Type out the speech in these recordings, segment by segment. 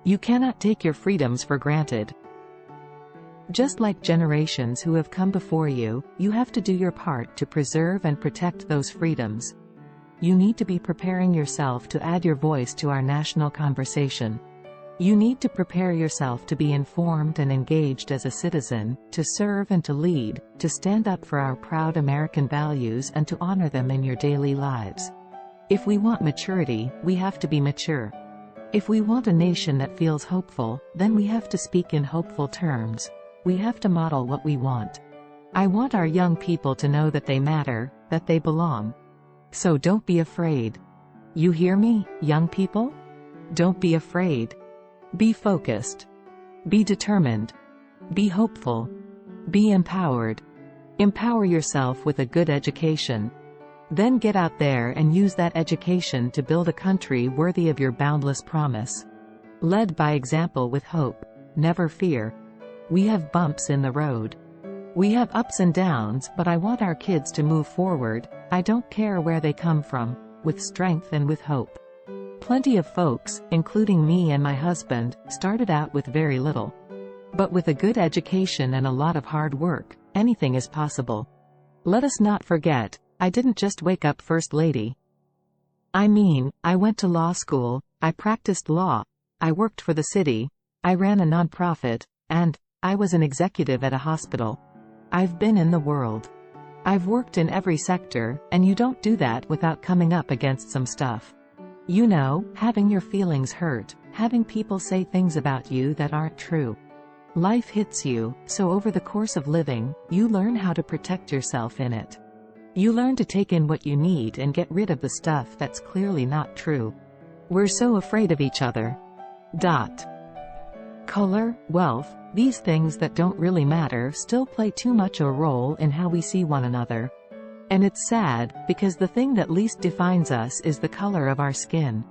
You cannot take your freedoms for granted. Just like generations who have come before you, you have to do your part to preserve and protect those freedoms. You need to be preparing yourself to add your voice to our national conversation. You need to prepare yourself to be informed and engaged as a citizen, to serve and to lead, to stand up for our proud American values and to honor them in your daily lives. If we want maturity, we have to be mature. If we want a nation that feels hopeful, then we have to speak in hopeful terms. We have to model what we want. I want our young people to know that they matter, that they belong. So don't be afraid. You hear me, young people? Don't be afraid. Be focused. Be determined. Be hopeful. Be empowered. Empower yourself with a good education. Then get out there and use that education to build a country worthy of your boundless promise. Led by example with hope. Never fear. We have bumps in the road. We have ups and downs, but I want our kids to move forward, I don't care where they come from, with strength and with hope. Plenty of folks, including me and my husband, started out with very little. But with a good education and a lot of hard work, anything is possible. Let us not forget, I didn't just wake up First Lady. I mean, I went to law school, I practiced law, I worked for the city, I ran a nonprofit, and I was an executive at a hospital. I've been in the world. I've worked in every sector, and you don't do that without coming up against some stuff. You know, having your feelings hurt, having people say things about you that aren't true. Life hits you, so over the course of living, you learn how to protect yourself in it. You learn to take in what you need and get rid of the stuff that's clearly not true. We're so afraid of each other. Color, wealth, these things that don't really matter still play too much a role in how we see one another. And it's sad, because the thing that least defines us is the color of our skin.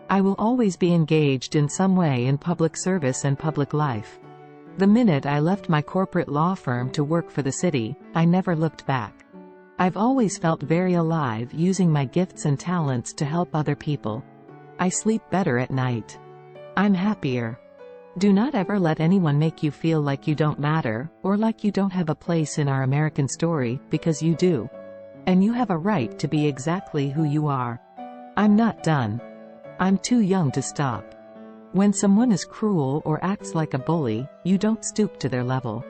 I will always be engaged in some way in public service and public life. The minute I left my corporate law firm to work for the city, I never looked back. I've always felt very alive using my gifts and talents to help other people. I sleep better at night. I'm happier. Do not ever let anyone make you feel like you don't matter, or like you don't have a place in our American story, because you do. And you have a right to be exactly who you are. I'm not done. I'm too young to stop. When someone is cruel or acts like a bully, you don't stoop to their level.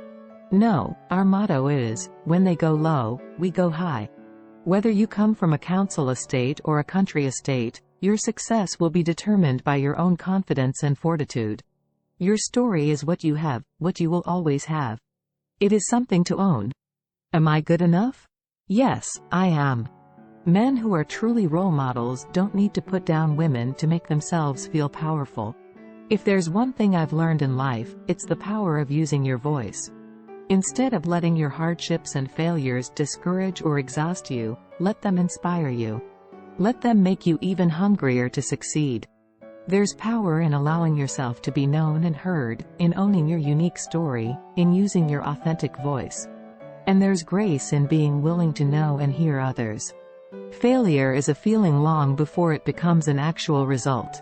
No, our motto is, when they go low, we go high. Whether you come from a council estate or a country estate, your success will be determined by your own confidence and fortitude. Your story is what you have, what you will always have. It is something to own. Am I good enough? Yes, I am. Men who are truly role models don't need to put down women to make themselves feel powerful. If there's one thing I've learned in life, it's the power of using your voice. Instead of letting your hardships and failures discourage or exhaust you, let them inspire you. Let them make you even hungrier to succeed. There's power in allowing yourself to be known and heard, in owning your unique story, in using your authentic voice. And there's grace in being willing to know and hear others. Failure is a feeling long before it becomes an actual result.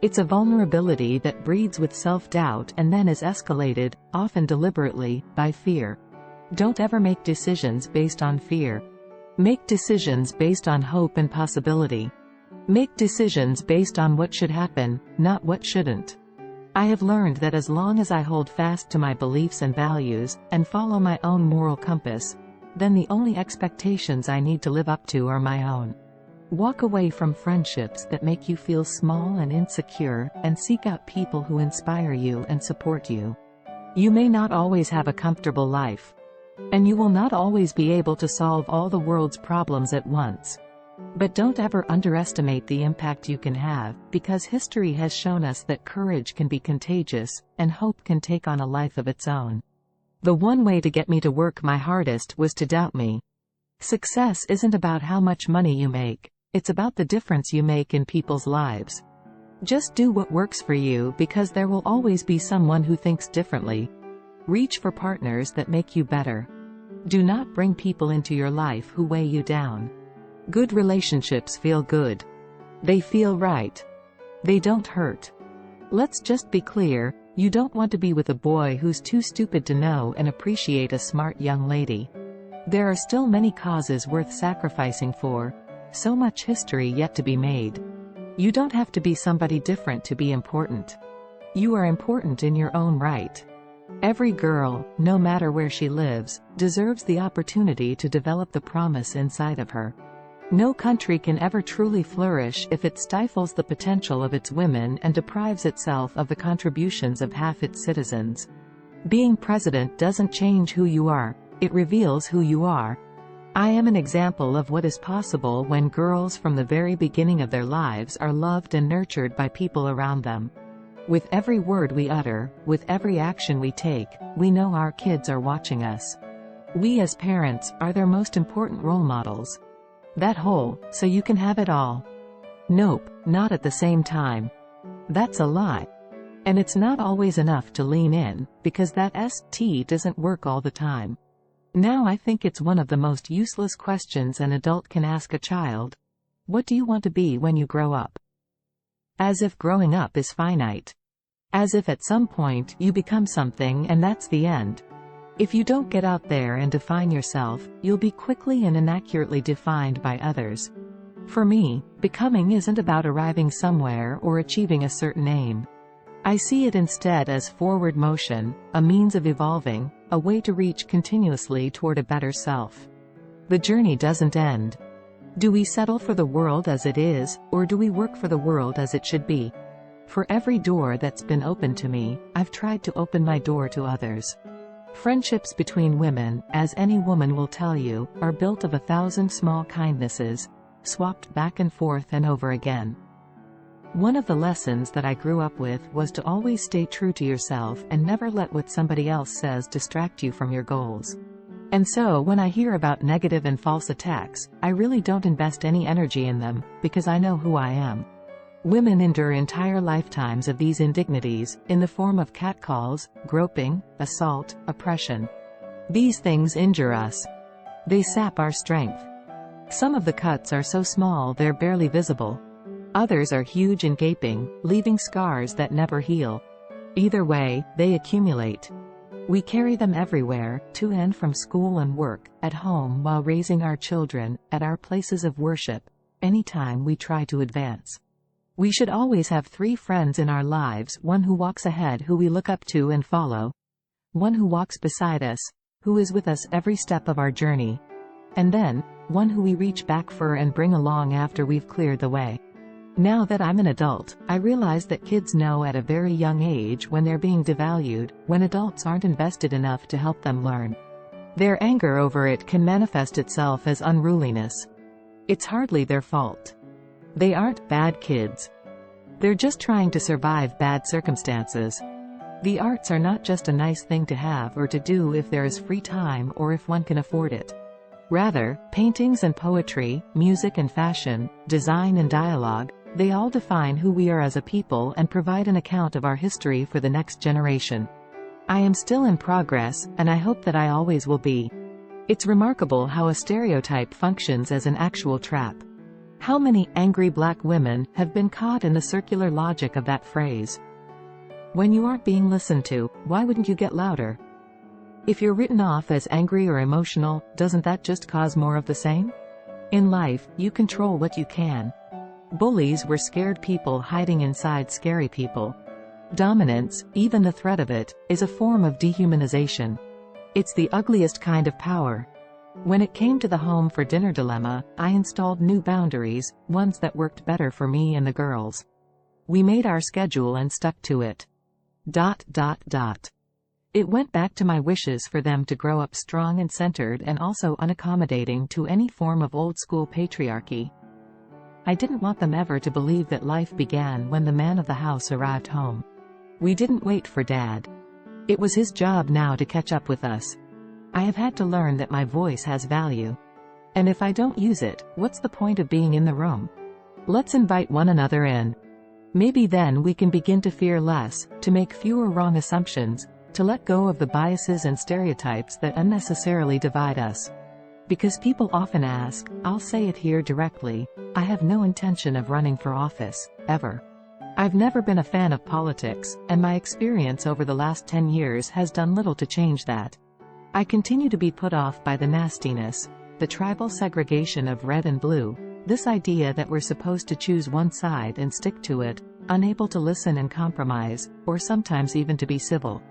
It's a vulnerability that breeds with self-doubt and then is escalated, often deliberately, by fear. Don't ever make decisions based on fear. Make decisions based on hope and possibility. Make decisions based on what should happen, not what shouldn't. I have learned that as long as I hold fast to my beliefs and values, and follow my own moral compass, then the only expectations I need to live up to are my own. Walk away from friendships that make you feel small and insecure, and seek out people who inspire you and support you. You may not always have a comfortable life. And you will not always be able to solve all the world's problems at once. But don't ever underestimate the impact you can have, because history has shown us that courage can be contagious, and hope can take on a life of its own. The one way to get me to work my hardest was to doubt me. Success isn't about how much money you make, it's about the difference you make in people's lives. Just do what works for you, because there will always be someone who thinks differently. Reach for partners that make you better. Do not bring people into your life who weigh you down. Good relationships feel good. They feel right. They don't hurt. Let's just be clear, you don't want to be with a boy who's too stupid to know and appreciate a smart young lady. There are still many causes worth sacrificing for. So much history yet to be made. You don't have to be somebody different to be important. You are important in your own right. Every girl, no matter where she lives, deserves the opportunity to develop the promise inside of her. No country can ever truly flourish if it stifles the potential of its women and deprives itself of the contributions of half its citizens. Being president doesn't change who you are, it reveals who you are. I am an example of what is possible when girls from the very beginning of their lives are loved and nurtured by people around them. With every word we utter, with every action we take, we know our kids are watching us. We as parents are their most important role models. That whole, so you can have it all. Nope, not at the same time. That's a lie. And it's not always enough to lean in, because that ST doesn't work all the time. Now I think it's one of the most useless questions an adult can ask a child. What do you want to be when you grow up? As if growing up is finite. As if at some point you become something and that's the end. If you don't get out there and define yourself, you'll be quickly and inaccurately defined by others. For me, becoming isn't about arriving somewhere or achieving a certain aim. I see it instead as forward motion, a means of evolving, a way to reach continuously toward a better self. The journey doesn't end. Do we settle for the world as it is, or do we work for the world as it should be? For every door that's been opened to me, I've tried to open my door to others. Friendships between women, as any woman will tell you, are built of 1,000 small kindnesses, swapped back and forth and over again. One of the lessons that I grew up with was to always stay true to yourself and never let what somebody else says distract you from your goals. And so when I hear about negative and false attacks, I really don't invest any energy in them, because I know who I am. Women endure entire lifetimes of these indignities, in the form of catcalls, groping, assault, oppression. These things injure us. They sap our strength. Some of the cuts are so small they're barely visible. Others are huge and gaping, leaving scars that never heal. Either way, they accumulate. We carry them everywhere, to and from school and work, at home while raising our children, at our places of worship, anytime we try to advance. We should always have 3 friends in our lives, one who walks ahead who we look up to and follow, one who walks beside us, who is with us every step of our journey, and then, one who we reach back for and bring along after we've cleared the way. Now that I'm an adult, I realize that kids know at a very young age when they're being devalued, when adults aren't invested enough to help them learn. Their anger over it can manifest itself as unruliness. It's hardly their fault. They aren't bad kids. They're just trying to survive bad circumstances. The arts are not just a nice thing to have or to do if there is free time or if one can afford it. Rather, paintings and poetry, music and fashion, design and dialogue, they all define who we are as a people and provide an account of our history for the next generation. I am still in progress, and I hope that I always will be. It's remarkable how a stereotype functions as an actual trap. How many angry black women have been caught in the circular logic of that phrase? When you aren't being listened to, why wouldn't you get louder? If you're written off as angry or emotional, doesn't that just cause more of the same? In life, you control what you can. Bullies were scared people hiding inside scary people. Dominance, even the threat of it, is a form of dehumanization. It's the ugliest kind of power. When it came to the home for dinner dilemma, I installed new boundaries, ones that worked better for me and the girls. We made our schedule and stuck to it. It went back to my wishes for them to grow up strong and centered and also unaccommodating to any form of old-school patriarchy. I didn't want them ever to believe that life began when the man of the house arrived home. We didn't wait for Dad. It was his job now to catch up with us. I have had to learn that my voice has value. And if I don't use it, what's the point of being in the room? Let's invite one another in. Maybe then we can begin to fear less, to make fewer wrong assumptions, to let go of the biases and stereotypes that unnecessarily divide us. Because people often ask, I'll say it here directly, I have no intention of running for office, ever. I've never been a fan of politics, and my experience over the last 10 years has done little to change that. I continue to be put off by the nastiness, the tribal segregation of red and blue, this idea that we're supposed to choose one side and stick to it, unable to listen and compromise, or sometimes even to be civil.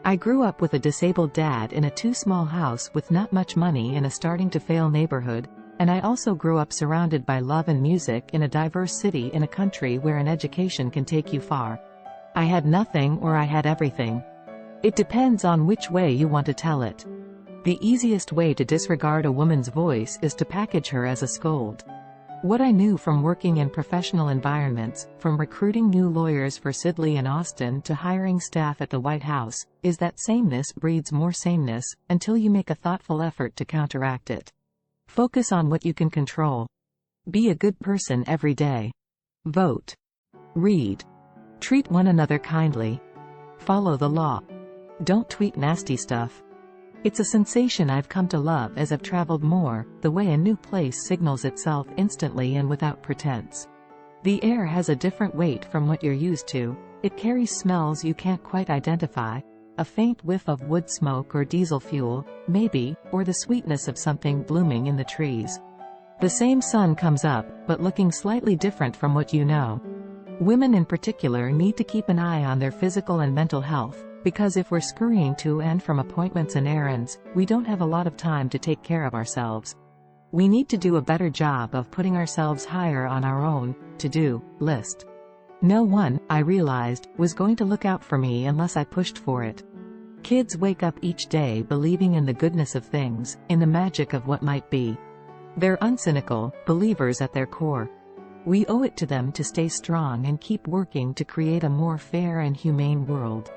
I grew up with a disabled dad in a too-small house with not much money in a starting-to-fail neighborhood, and I also grew up surrounded by love and music in a diverse city in a country where an education can take you far. I had nothing or I had everything. It depends on which way you want to tell it. The easiest way to disregard a woman's voice is to package her as a scold. What I knew from working in professional environments, from recruiting new lawyers for Sidley and Austin to hiring staff at the White House, is that sameness breeds more sameness, until you make a thoughtful effort to counteract it. Focus on what you can control. Be a good person every day. Vote. Read. Treat one another kindly. Follow the law. Don't tweet nasty stuff. It's a sensation I've come to love as I've traveled more, the way a new place signals itself instantly and without pretense. The air has a different weight from what you're used to. It carries smells you can't quite identify, a faint whiff of wood smoke or diesel fuel, maybe, or the sweetness of something blooming in the trees. The same sun comes up, but looking slightly different from what you know. Women in particular need to keep an eye on their physical and mental health, because if we're scurrying to and from appointments and errands, we don't have a lot of time to take care of ourselves. We need to do a better job of putting ourselves higher on our own to-do list. No one, I realized, was going to look out for me unless I pushed for it. Kids wake up each day believing in the goodness of things, in the magic of what might be. They're uncynical, believers at their core. We owe it to them to stay strong and keep working to create a more fair and humane world.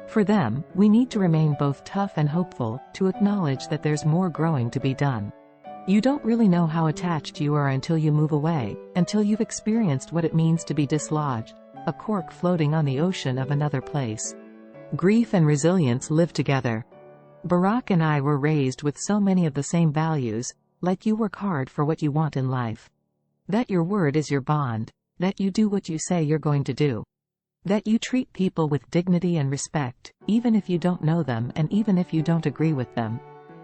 For them, we need to remain both tough and hopeful, to acknowledge that there's more growing to be done. You don't really know how attached you are until you move away, until you've experienced what it means to be dislodged, a cork floating on the ocean of another place. Grief and resilience live together. Barack and I were raised with so many of the same values, like you work hard for what you want in life. That your word is your bond, that you do what you say you're going to do. That you treat people with dignity and respect, even if you don't know them and even if you don't agree with them.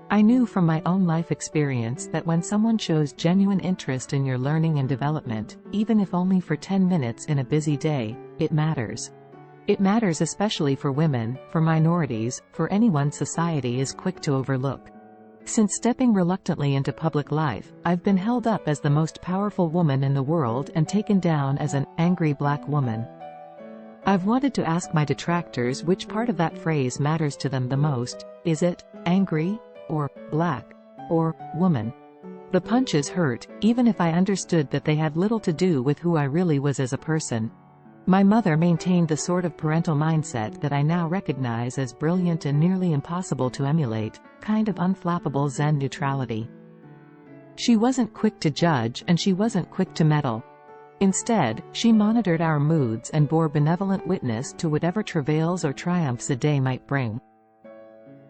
I knew from my own life experience that when someone shows genuine interest in your learning and development, even if only for 10 minutes in a busy day, it matters. It matters especially for women, for minorities, for anyone society is quick to overlook. Since stepping reluctantly into public life, I've been held up as the most powerful woman in the world and taken down as an angry black woman. I've wanted to ask my detractors which part of that phrase matters to them the most. Is it angry, or black, or woman? The punches hurt, even if I understood that they had little to do with who I really was as a person. My mother maintained the sort of parental mindset that I now recognize as brilliant and nearly impossible to emulate, kind of unflappable Zen neutrality. She wasn't quick to judge and she wasn't quick to meddle. Instead, she monitored our moods and bore benevolent witness to whatever travails or triumphs a day might bring.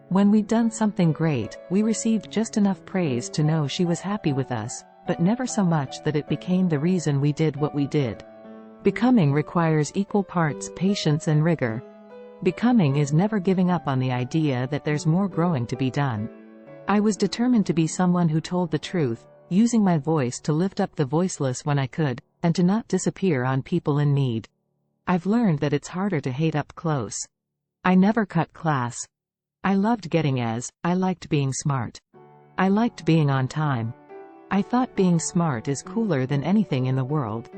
When we'd done something great, we received just enough praise to know she was happy with us, but never so much that it became the reason we did what we did. Becoming requires equal parts patience and rigor. Becoming is never giving up on the idea that there's more growing to be done. I was determined to be someone who told the truth, using my voice to lift up the voiceless when I could, and to not disappear on people in need. I've learned that it's harder to hate up close. I never cut class. I loved getting A's, I liked being smart. I liked being on time. I thought being smart is cooler than anything in the world,